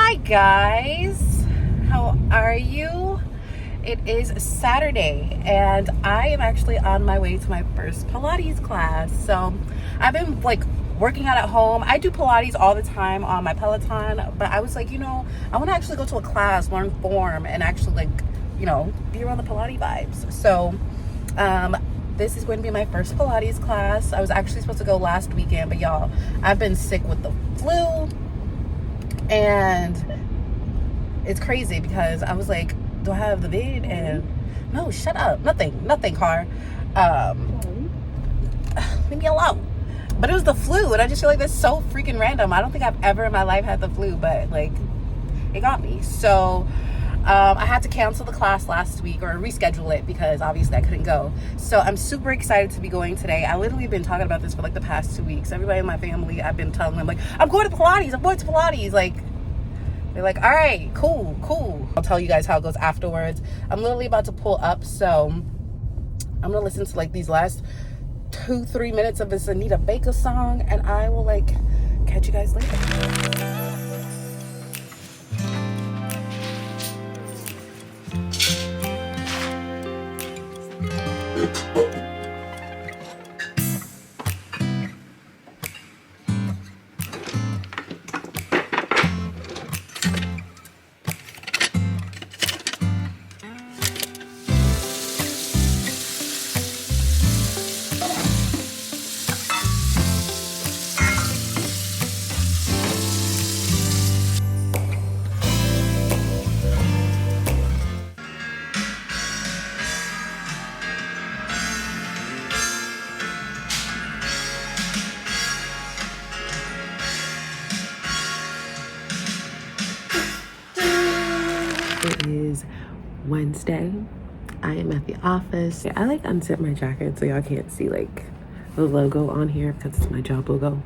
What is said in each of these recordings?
Hi guys, how are you? It is Saturday and I am actually on my way to my first Pilates class. So I've been like working out at home. I do Pilates all the time on my Peloton, but I was like, I want to actually go to a class, learn form, and actually be around the Pilates vibes. So this is going to be my first Pilates class. I was actually supposed to go last weekend, but y'all, I've been sick with the flu. And it's crazy because I was like, do I have the vid? And no, shut up. Nothing, car. Leave me alone. But it was the flu, and I just feel like that's so freaking random. I don't think I've ever in my life had the flu, but like, it got me. So I had to cancel the class last week or reschedule it because obviously I couldn't go. So I'm super excited to be going today. I literally been talking about this for like the past 2 weeks. Everybody in my family, I've been telling them like, I'm going to Pilates. Like, they're like, all right, cool. I'll tell you guys how it goes afterwards. I'm literally about to pull up, so I'm gonna listen to like these last 2-3 minutes of this Anita Baker song, and I will like catch you guys later. It is Wednesday. I am at the office. I like unzip my jacket so y'all can't see like the logo on here because it's my job logo.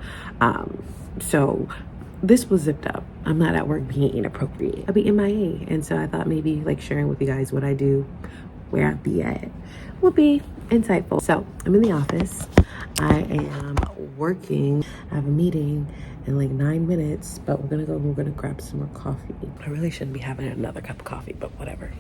So this was zipped up. I'm not at work being inappropriate. I'll be MIA, and so I thought maybe like sharing with you guys what I do, where I be at, would be insightful. So I'm in the office. I am working. I have a meeting in like 9 minutes, but we're gonna grab some more coffee. I really shouldn't be having another cup of coffee, but whatever.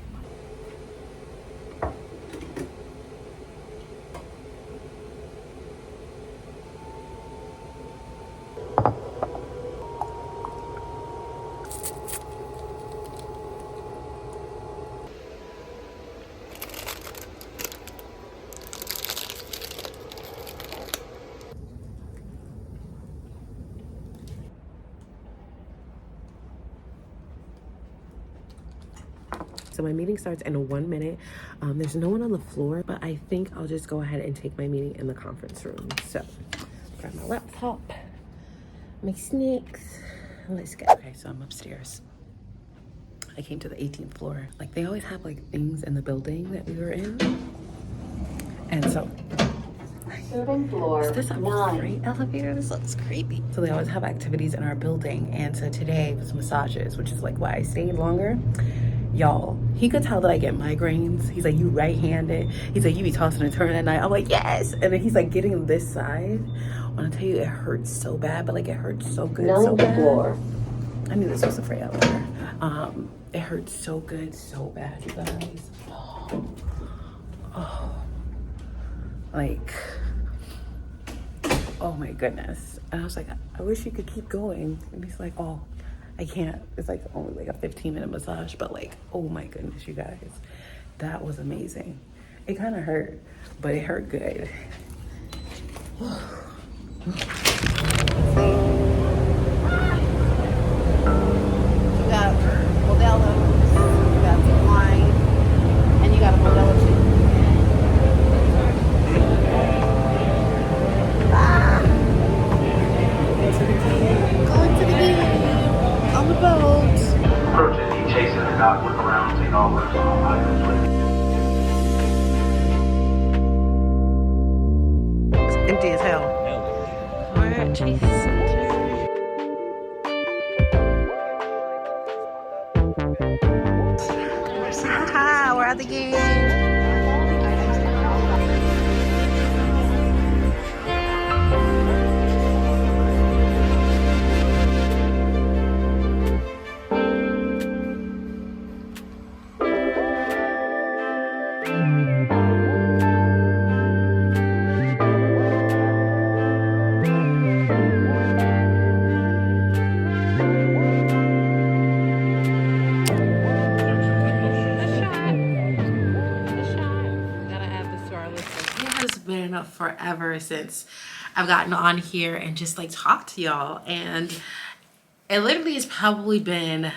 So my meeting starts in 1 minute. There's no one on the floor, but I think I'll just go ahead and take my meeting in the conference room. So grab my laptop, my snacks, let's go. Okay, so I'm upstairs. I came to the 18th floor. Like they always have like things in the building that we were in. And so Serving floor is this a 9. freight elevator? This looks creepy. So they always have activities in our building. And so today was massages, which is like why I stayed longer. Y'all, he could tell that I get migraines. He's like, you right-handed. He's like, you be tossing and turning at night. I'm like, yes. And then he's like getting this side. When I tell you, it hurts so bad, but like it hurts so good, so bad. Floor. I knew this was a freight elevator. It hurts so good, so bad, you guys. Like, oh my goodness. And I was like, I wish you could keep going. And he's like, oh, I can't. It's like only like a 15-minute massage, but like, oh my goodness, you guys, that was amazing. It kind of hurt, but it hurt good. You got Modelo, you got some wine, and you got a Modelo too. Going to the game on the boat. Approaching, he chasing the dog, look around, take all works on my Empty as hell. We're at Chase Center. Haha, we're at the game. just been forever since I've gotten on here and just like talked to y'all, and it literally has probably been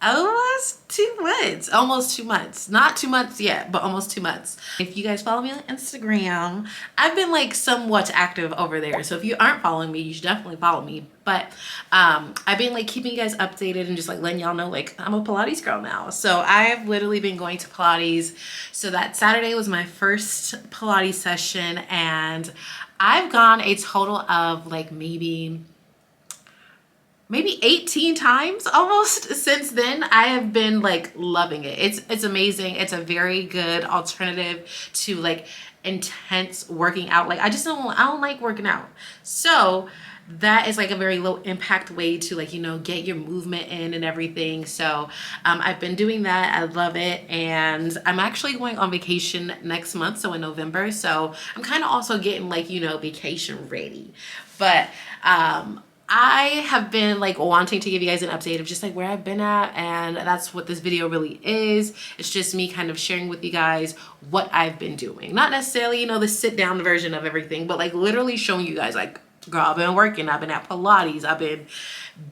almost 2 months, almost 2 months, not 2 months yet, but almost 2 months. If you guys follow me on Instagram, I've been like somewhat active over there, so if you aren't following me, you should definitely follow me. But I've been like keeping you guys updated and just like letting y'all know like I'm a Pilates girl now. So I've literally been going to Pilates. So that Saturday was my first Pilates session, and I've gone a total of like maybe 18 times almost since then. I have been like loving it. It's amazing. It's a very good alternative to like intense working out. Like I don't like working out. So that is like a very low impact way to like, you know, get your movement in and everything. So I've been doing that. I love it. And I'm actually going on vacation next month, so in November. So I'm kind of also getting like, you know, vacation ready. But I have been like wanting to give you guys an update of just like where I've been at, and that's what this video really is. It's just me kind of sharing with you guys what I've been doing. Not necessarily, you know, the sit down version of everything, but like literally showing you guys like, girl, I've been working, I've been at Pilates, I've been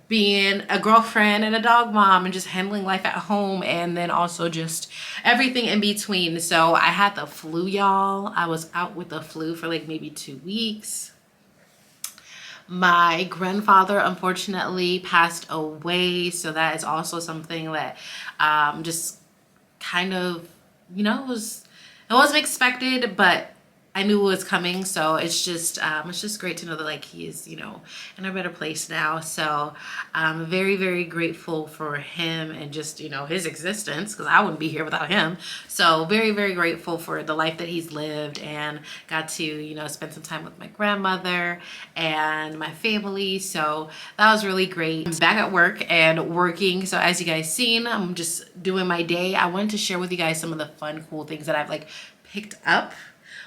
being a girlfriend and a dog mom and just handling life at home, and then also just everything in between. So I had the flu, y'all. I was out with the flu for like maybe 2 weeks. My grandfather unfortunately passed away, so that is also something that just kind of, you know, it wasn't expected, but I knew it was coming. So it's just great to know that like he is, you know, in a better place now. So I'm very, very grateful for him and just, you know, his existence, because I wouldn't be here without him. So very, very grateful for the life that he's lived, and got to, you know, spend some time with my grandmother and my family. So that was really great. I'm back at work and working. So as you guys seen, I'm just doing my day. I wanted to share with you guys some of the fun, cool things that I've like picked up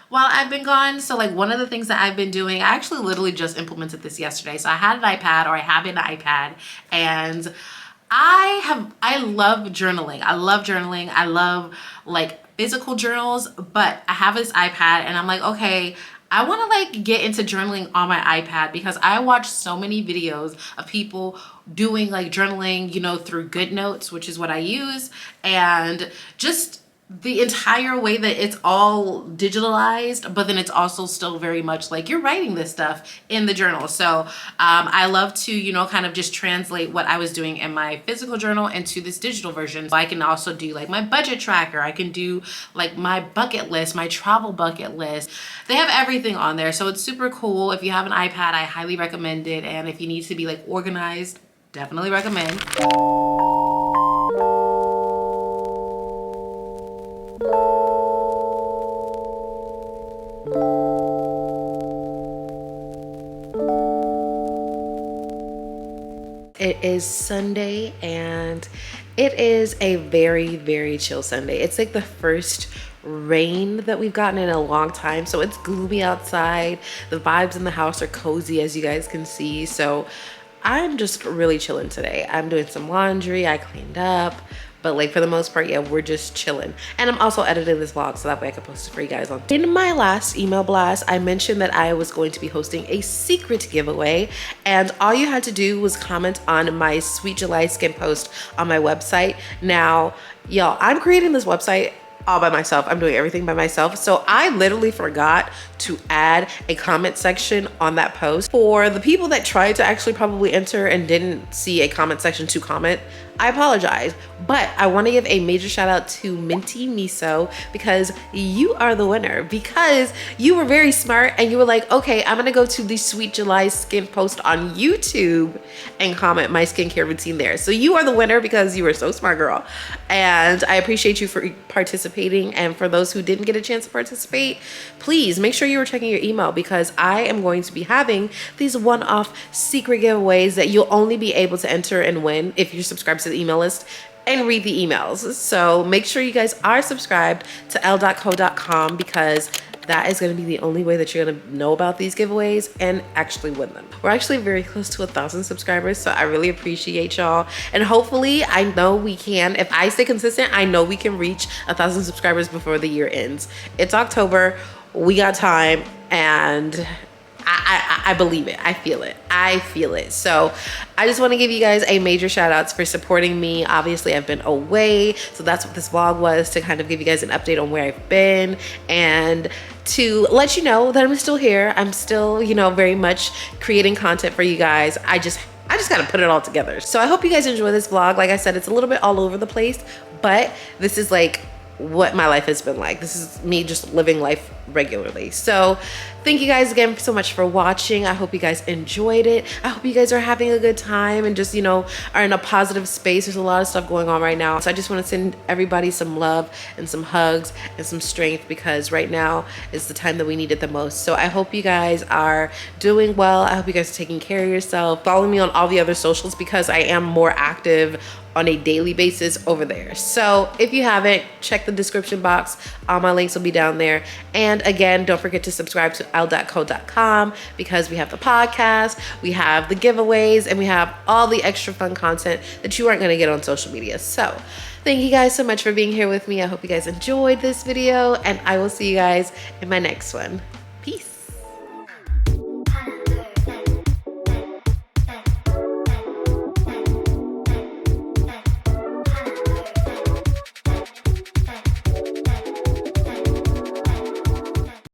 while I've been gone. So like one of the things that I've been doing, I actually literally just implemented this yesterday. So I had an iPad, or I have an iPad, and I love journaling. I love journaling. I love like physical journals, but I have this iPad and I'm like, okay, I want to like get into journaling on my iPad, because I watch so many videos of people doing like journaling, you know, through GoodNotes, which is what I use, and just the entire way that it's all digitalized, but then it's also still very much like you're writing this stuff in the journal. So I love to, you know, kind of just translate what I was doing in my physical journal into this digital version. So I can also do like my budget tracker. I can do like my bucket list, my travel bucket list. They have everything on there. So it's super cool. If you have an iPad, I highly recommend it. And if you need to be like organized, definitely recommend. It is Sunday, and it is a very, very chill Sunday. It's like the first rain that we've gotten in a long time, so it's gloomy outside. The vibes in the house are cozy, as you guys can see. So I'm just really chilling today. I'm doing some laundry, I cleaned up, but like for the most part, yeah, we're just chilling. And I'm also editing this vlog so that way I can post it for you guys on. In my last email blast, I mentioned that I was going to be hosting a secret giveaway, and all you had to do was comment on my Sweet July skin post on my website. Now, y'all, I'm creating this website all by myself. I'm doing everything by myself. So I literally forgot to add a comment section on that post. For the people that tried to actually probably enter and didn't see a comment section to comment, I apologize, but I want to give a major shout out to Minty Miso, because you are the winner, because you were very smart and you were like, okay, I'm gonna go to the Sweet July skin post on YouTube and comment my skincare routine there. So you are the winner because you were so smart, girl. And I appreciate you for participating. And for those who didn't get a chance to participate, please make sure you were checking your email, because I am going to be having these one-off secret giveaways that you'll only be able to enter and win if you're subscribed to the email list and read the emails. So make sure you guys are subscribed to l.co.com, because That is going to be the only way that you're going to know about these giveaways and actually win them. We're actually very close to 1,000 subscribers, so I really appreciate y'all. And hopefully, I know we can. If I stay consistent, I know we can reach 1,000 subscribers before the year ends. It's October. We got time, and I believe it. I feel it. I feel it. So I just want to give you guys a major shout outs for supporting me. Obviously, I've been away, so that's what this vlog was, to kind of give you guys an update on where I've been and to let you know that I'm still here. I'm still, you know, very much creating content for you guys. I just gotta put it all together. So I hope you guys enjoy this vlog. Like I said, it's a little bit all over the place, but this is like what my life has been like. This is me just living life regularly. So thank you guys again so much for watching. I hope you guys enjoyed it. I hope you guys are having a good time and just, you know, are in a positive space. There's a lot of stuff going on right now. So I just want to send everybody some love and some hugs and some strength, because right now is the time that we need it the most. So I hope you guys are doing well. I hope you guys are taking care of yourself. Follow me on all the other socials, because I am more active on a daily basis over there. So if you haven't, check the description box. All my links will be down there. And again, don't forget to subscribe to iloveyoutrell.com, because we have the podcast, we have the giveaways, and we have all the extra fun content that you aren't gonna get on social media. So thank you guys so much for being here with me. I hope you guys enjoyed this video, and I will see you guys in my next one. Peace.